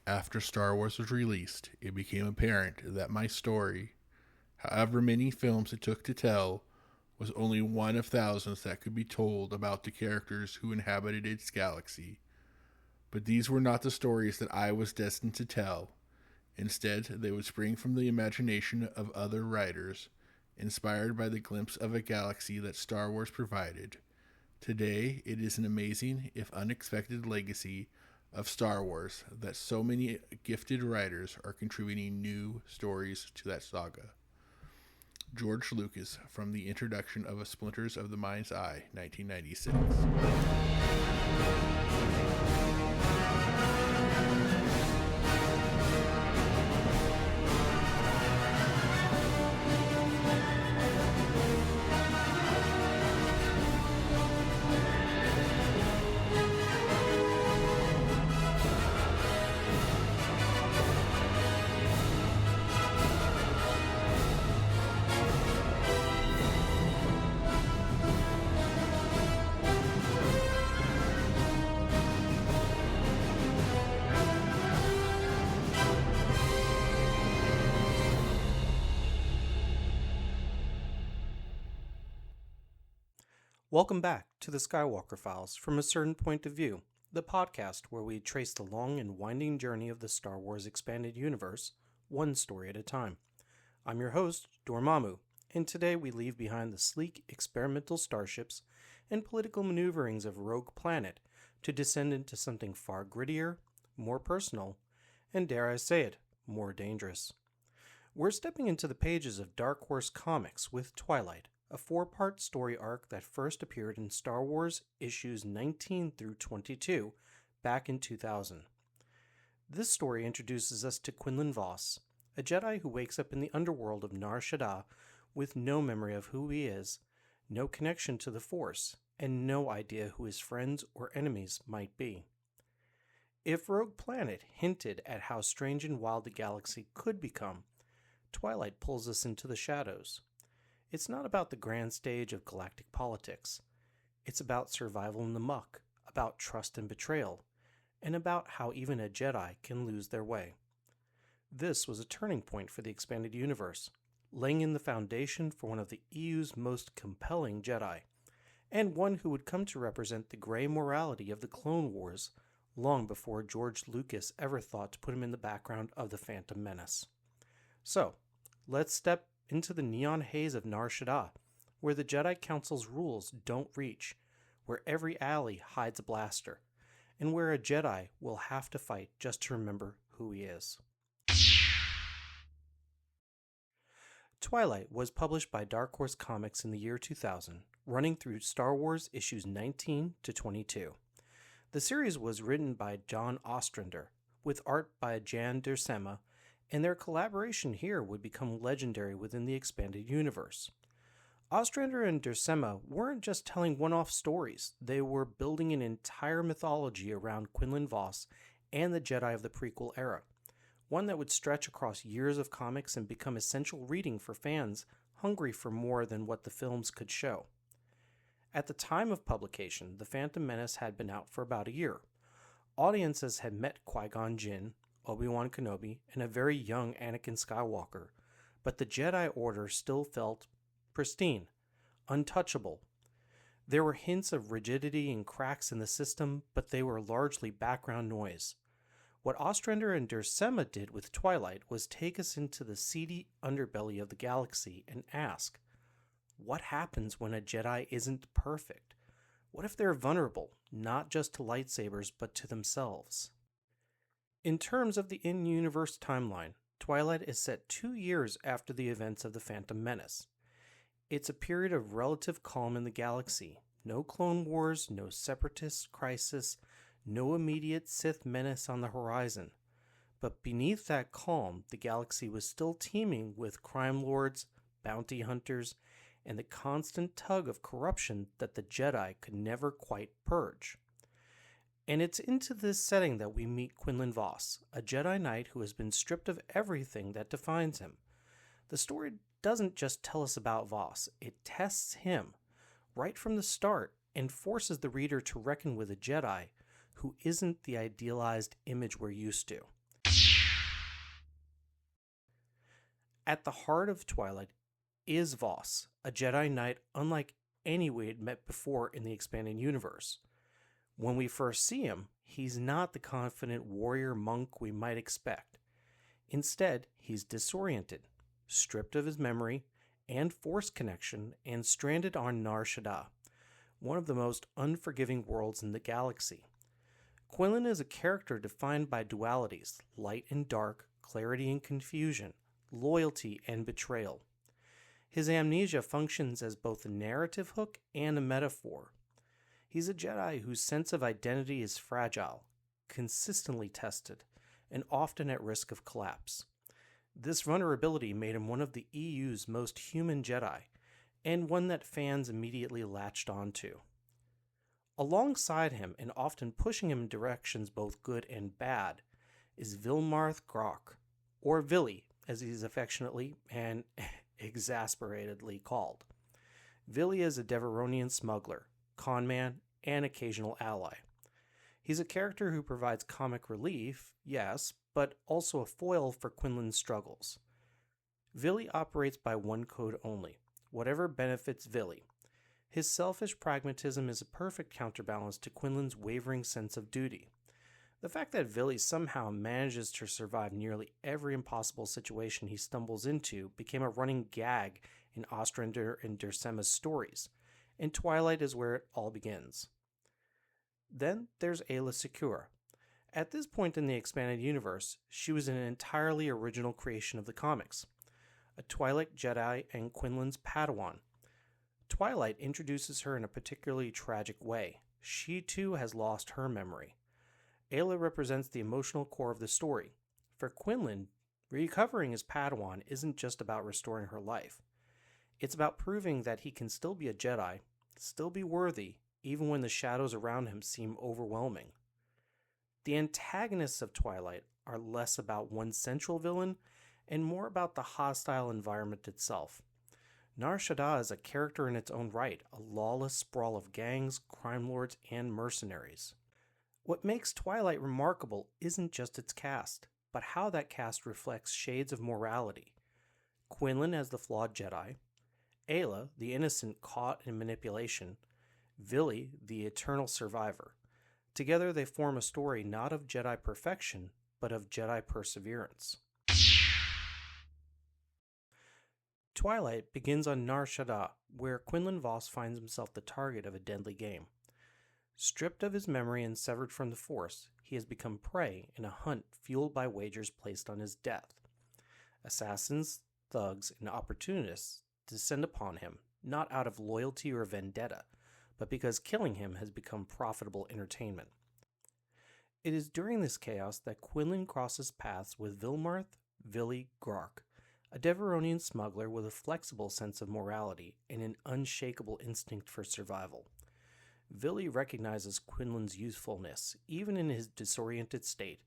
After Star Wars was released, it became apparent that my story, however many films it took to tell, was only one of thousands that could be told about the characters who inhabited its galaxy. But these were not the stories that I was destined to tell. Instead, they would spring from the imagination of other writers, inspired by the glimpse of a galaxy that Star Wars provided. Today, it is an amazing, if unexpected, legacy of Star Wars that so many gifted writers are contributing new stories to that saga. George Lucas, from the introduction of A Splinters of the Mind's Eye, 1996. Welcome back to the Skywalker Files from a Certain Point of View, the podcast where we trace the long and winding journey of the Star Wars expanded universe, one story at a time. I'm your host, Dormammu, and today we leave behind the sleek experimental starships and political maneuverings of Rogue Planet to descend into something far grittier, more personal, and dare I say it, more dangerous. We're stepping into the pages of Dark Horse Comics with Twilight, a 4-part story arc that first appeared in Star Wars issues 19 through 22 back in 2000. This story introduces us to Quinlan Vos, a Jedi who wakes up in the underworld of Nar Shaddaa with no memory of who he is, no connection to the Force, and no idea who his friends or enemies might be. If Rogue Planet hinted at how strange and wild the galaxy could become, Twilight pulls us into the shadows. It's not about the grand stage of galactic politics. It's about survival in the muck, about trust and betrayal, and about how even a Jedi can lose their way. This was a turning point for the expanded universe, laying in the foundation for one of the EU's most compelling Jedi, and one who would come to represent the gray morality of the Clone Wars long before George Lucas ever thought to put him in the background of the Phantom Menace. So, let's step into the neon haze of Nar Shaddaa, where the Jedi Council's rules don't reach, where every alley hides a blaster, and where a Jedi will have to fight just to remember who he is. Twilight was published by Dark Horse Comics in the year 2000, running through Star Wars issues 19 to 22. The series was written by John Ostrander, with art by Jan Duursema, and their collaboration here would become legendary within the expanded universe. Ostrander and Duursema weren't just telling one-off stories, they were building an entire mythology around Quinlan Vos and the Jedi of the prequel era, one that would stretch across years of comics and become essential reading for fans hungry for more than what the films could show. At the time of publication, The Phantom Menace had been out for about a year. Audiences had met Qui-Gon Jinn, Obi-Wan Kenobi, and a very young Anakin Skywalker, but the Jedi Order still felt pristine, untouchable. There were hints of rigidity and cracks in the system, but they were largely background noise. What Ostrander and Duursema did with Twilight was take us into the seedy underbelly of the galaxy and ask, what happens when a Jedi isn't perfect? What if they're vulnerable, not just to lightsabers, but to themselves? In terms of the in-universe timeline, Twilight is set 2 years after the events of the Phantom Menace. It's a period of relative calm in the galaxy. No Clone Wars, no Separatist crisis, no immediate Sith menace on the horizon. But beneath that calm, the galaxy was still teeming with crime lords, bounty hunters, and the constant tug of corruption that the Jedi could never quite purge. And it's into this setting that we meet Quinlan Vos, a Jedi Knight who has been stripped of everything that defines him. The story doesn't just tell us about Vos, it tests him right from the start and forces the reader to reckon with a Jedi who isn't the idealized image we're used to. At the heart of Twilight is Vos, a Jedi Knight unlike any we had met before in the expanded universe. When we first see him, he's not the confident warrior monk we might expect. Instead, he's disoriented, stripped of his memory and Force connection, and stranded on Nar Shaddaa, one of the most unforgiving worlds in the galaxy. Quinlan is a character defined by dualities, light and dark, clarity and confusion, loyalty and betrayal. His amnesia functions as both a narrative hook and a metaphor. He's a Jedi whose sense of identity is fragile, consistently tested, and often at risk of collapse. This vulnerability made him one of the EU's most human Jedi, and one that fans immediately latched onto. Alongside him, and often pushing him in directions both good and bad, is Vilmarh Grahrk, or Villie, as he's affectionately and exasperatedly called. Villie is a Devaronian smuggler, conman, and occasional ally. He's a character who provides comic relief, yes, but also a foil for Quinlan's struggles. Villie operates by one code only: whatever benefits Villie. His selfish pragmatism is a perfect counterbalance to Quinlan's wavering sense of duty. The fact that Villie somehow manages to survive nearly every impossible situation he stumbles into became a running gag in Ostrander and Dursema's stories, and Twilight is where it all begins. Then there's Aayla Secura. At this point in the expanded universe, she was an entirely original creation of the comics, a Twilight Jedi and Quinlan's Padawan. Twilight introduces her in a particularly tragic way. She too has lost her memory. Aayla represents the emotional core of the story. For Quinlan, recovering his Padawan isn't just about restoring her life. It's about proving that he can still be a Jedi, still be worthy, even when the shadows around him seem overwhelming. The antagonists of Twilight are less about one central villain and more about the hostile environment itself. Nar Shaddaa is a character in its own right, a lawless sprawl of gangs, crime lords, and mercenaries. What makes Twilight remarkable isn't just its cast, but how that cast reflects shades of morality. Quinlan as the flawed Jedi, Aayla, the innocent caught in manipulation, Villie, the eternal survivor. Together they form a story not of Jedi perfection, but of Jedi perseverance. Twilight begins on Nar Shaddaa, where Quinlan Vos finds himself the target of a deadly game. Stripped of his memory and severed from the Force, he has become prey in a hunt fueled by wagers placed on his death. Assassins, thugs, and opportunists descend upon him, not out of loyalty or vendetta, but because killing him has become profitable entertainment. It is during this chaos that Quinlan crosses paths with Vilmarh Villie Grahrk, a Devaronian smuggler with a flexible sense of morality and an unshakable instinct for survival. Villie recognizes Quinlan's youthfulness, even in his disoriented state,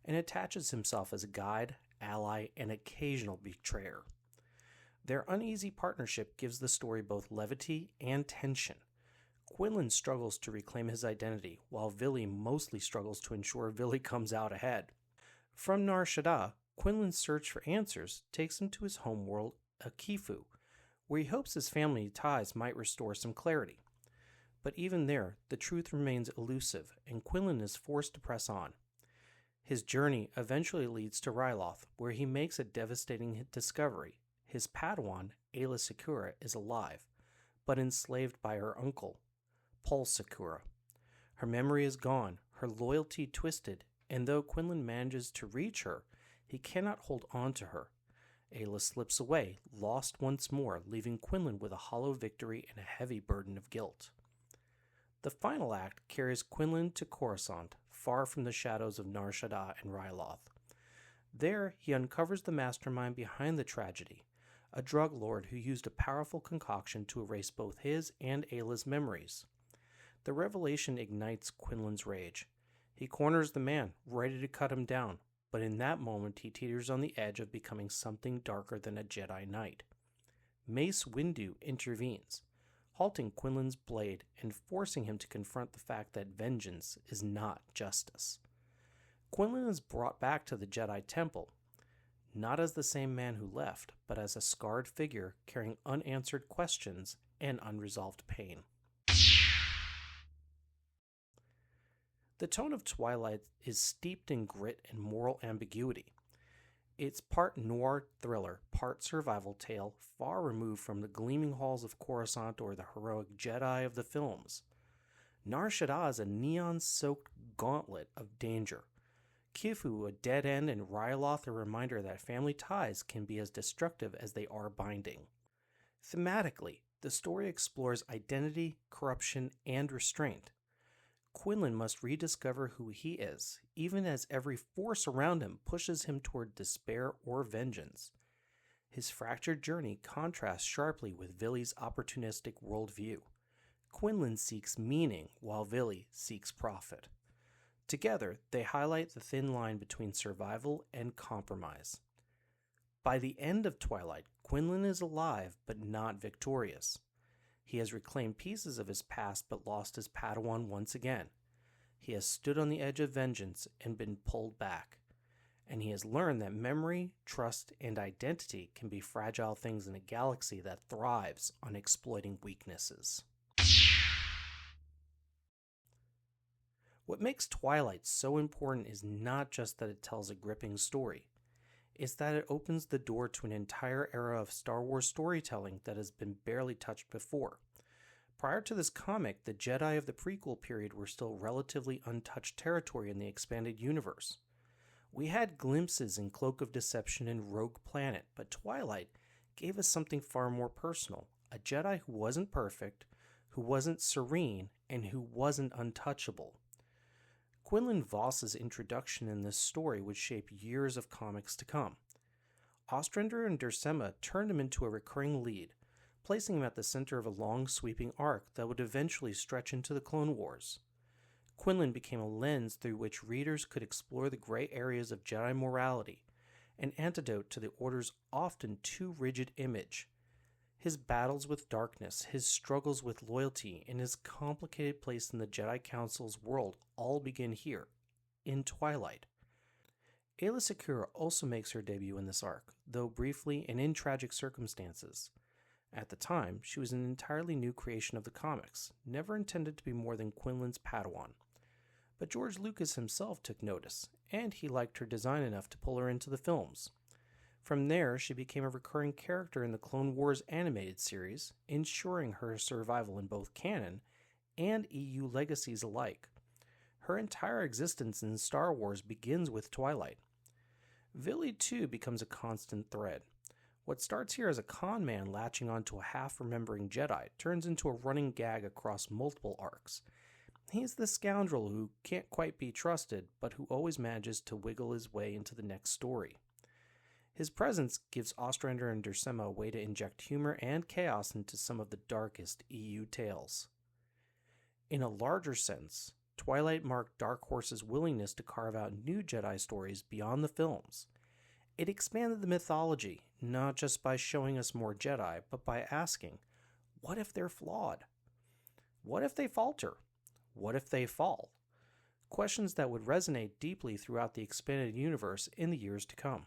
and attaches himself as a guide, ally, and occasional betrayer. Their uneasy partnership gives the story both levity and tension. Quinlan struggles to reclaim his identity, while Villie mostly struggles to ensure Villie comes out ahead. From Nar Shaddaa, Quinlan's search for answers takes him to his homeworld, Kiffu, where he hopes his family ties might restore some clarity. But even there, the truth remains elusive, and Quinlan is forced to press on. His journey eventually leads to Ryloth, where he makes a devastating discovery. His Padawan, Aayla Secura, is alive, but enslaved by her uncle, Pol Secura. Her memory is gone, her loyalty twisted, and though Quinlan manages to reach her, he cannot hold on to her. Aayla slips away, lost once more, leaving Quinlan with a hollow victory and a heavy burden of guilt. The final act carries Quinlan to Coruscant, far from the shadows of Nar Shaddaa and Ryloth. There, he uncovers the mastermind behind the tragedy, a drug lord who used a powerful concoction to erase both his and Aayla's memories. The revelation ignites Quinlan's rage. He corners the man, ready to cut him down, but in that moment he teeters on the edge of becoming something darker than a Jedi Knight. Mace Windu intervenes, halting Quinlan's blade and forcing him to confront the fact that vengeance is not justice. Quinlan is brought back to the Jedi Temple. not as the same man who left, but as a scarred figure carrying unanswered questions and unresolved pain. The tone of Twilight is steeped in grit and moral ambiguity. It's part noir thriller, part survival tale, far removed from the gleaming halls of Coruscant or the heroic Jedi of the films. Nar Shaddaa is a neon-soaked gauntlet of danger. Kiffu, a dead end, and Ryloth, a reminder that family ties can be as destructive as they are binding. Thematically, the story explores identity, corruption, and restraint. Quinlan must rediscover who he is, even as every force around him pushes him toward despair or vengeance. His fractured journey contrasts sharply with Villie's opportunistic worldview. Quinlan seeks meaning, while Villie seeks profit. Together, they highlight the thin line between survival and compromise. By the end of Twilight, Quinlan is alive but not victorious. He has reclaimed pieces of his past but lost his Padawan once again. He has stood on the edge of vengeance and been pulled back. And he has learned that memory, trust, and identity can be fragile things in a galaxy that thrives on exploiting weaknesses. What makes Twilight so important is not just that it tells a gripping story. It's that it opens the door to an entire era of Star Wars storytelling that has been barely touched before. Prior to this comic, the Jedi of the prequel period were still relatively untouched territory in the expanded universe. We had glimpses in Cloak of Deception and Rogue Planet, but Twilight gave us something far more personal, a Jedi who wasn't perfect, who wasn't serene, and who wasn't untouchable. Quinlan Vos's introduction in this story would shape years of comics to come. Ostrander and Dursema turned him into a recurring lead, placing him at the center of a long, sweeping arc that would eventually stretch into the Clone Wars. Quinlan became a lens through which readers could explore the gray areas of Jedi morality, an antidote to the Order's often too rigid image. His battles with darkness, his struggles with loyalty, and his complicated place in the Jedi Council's world all begin here, in Twilight. Aayla Secura also makes her debut in this arc, though briefly and in tragic circumstances. At the time, she was an entirely new creation of the comics, never intended to be more than Quinlan's Padawan. But George Lucas himself took notice, and he liked her design enough to pull her into the films. From there, she became a recurring character in the Clone Wars animated series, ensuring her survival in both canon and EU legacies alike. Her entire existence in Star Wars begins with Twilight. Villie, too, becomes a constant thread. What starts here as a con man latching onto a half-remembering Jedi turns into a running gag across multiple arcs. He's the scoundrel who can't quite be trusted, but who always manages to wiggle his way into the next story. His presence gives Ostrander and Dursema a way to inject humor and chaos into some of the darkest EU tales. In a larger sense, Twilight marked Dark Horse's willingness to carve out new Jedi stories beyond the films. It expanded the mythology, not just by showing us more Jedi, but by asking, what if they're flawed? What if they falter? What if they fall? Questions that would resonate deeply throughout the expanded universe in the years to come.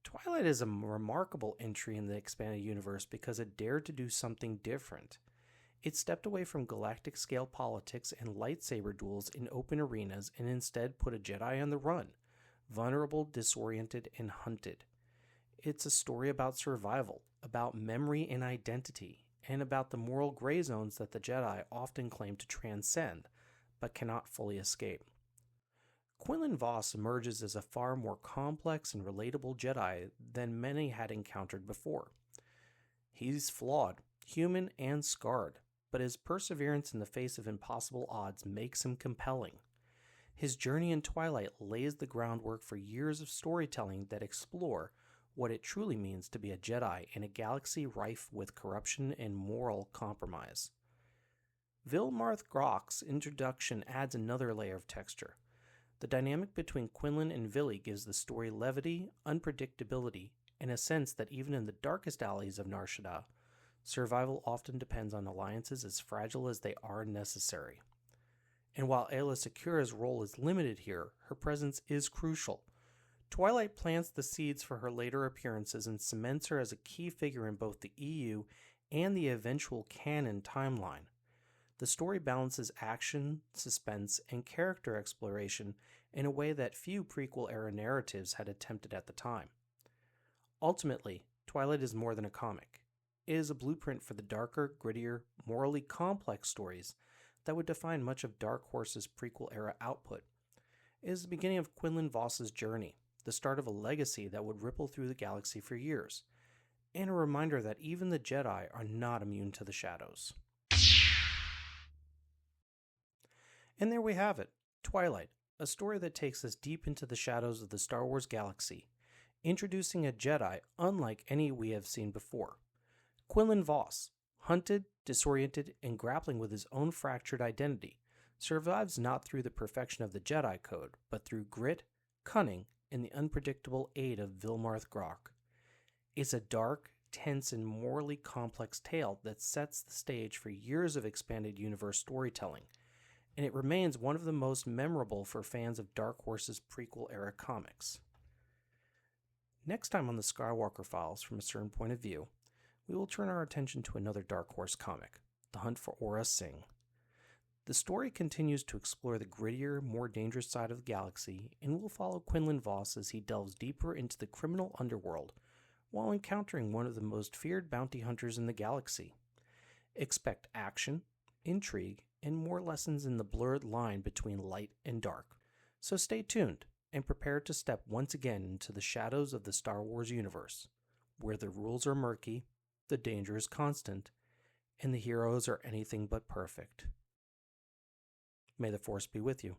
Twilight is a remarkable entry in the expanded universe because it dared to do something different. It stepped away from galactic-scale politics and lightsaber duels in open arenas and instead put a Jedi on the run, vulnerable, disoriented, and hunted. It's a story about survival, about memory and identity, and about the moral gray zones that the Jedi often claim to transcend, but cannot fully escape. Quinlan Vos emerges as a far more complex and relatable Jedi than many had encountered before. He's flawed, human, and scarred, but his perseverance in the face of impossible odds makes him compelling. His journey in Twilight lays the groundwork for years of storytelling that explore what it truly means to be a Jedi in a galaxy rife with corruption and moral compromise. Vilmarh Grahrk's introduction adds another layer of texture. The dynamic between Quinlan and Villie gives the story levity, unpredictability, and a sense that even in the darkest alleys of Nar Shaddaa, survival often depends on alliances as fragile as they are necessary. And while Aayla Secura's role is limited here, her presence is crucial. Twilight plants the seeds for her later appearances and cements her as a key figure in both the EU and the eventual canon timeline. The story balances action, suspense, and character exploration in a way that few prequel-era narratives had attempted at the time. Ultimately, Twilight is more than a comic. It is a blueprint for the darker, grittier, morally complex stories that would define much of Dark Horse's prequel-era output. It is the beginning of Quinlan Vos's journey, the start of a legacy that would ripple through the galaxy for years, and a reminder that even the Jedi are not immune to the shadows. And there we have it, Twilight, a story that takes us deep into the shadows of the Star Wars galaxy, introducing a Jedi unlike any we have seen before. Quinlan Vos, hunted, disoriented, and grappling with his own fractured identity, survives not through the perfection of the Jedi Code, but through grit, cunning, and the unpredictable aid of Vilmarh Grahrk. It's a dark, tense, and morally complex tale that sets the stage for years of expanded universe storytelling, and it remains one of the most memorable for fans of Dark Horse's prequel-era comics. Next time on the Skywalker Files, from a certain point of view, we will turn our attention to another Dark Horse comic, The Hunt for Aurra Sing. The story continues to explore the grittier, more dangerous side of the galaxy, and will follow Quinlan Vos as he delves deeper into the criminal underworld while encountering one of the most feared bounty hunters in the galaxy. Expect action, intrigue, and more lessons in the blurred line between light and dark. So stay tuned and prepare to step once again into the shadows of the Star Wars universe, where the rules are murky, the danger is constant, and the heroes are anything but perfect. May the Force be with you.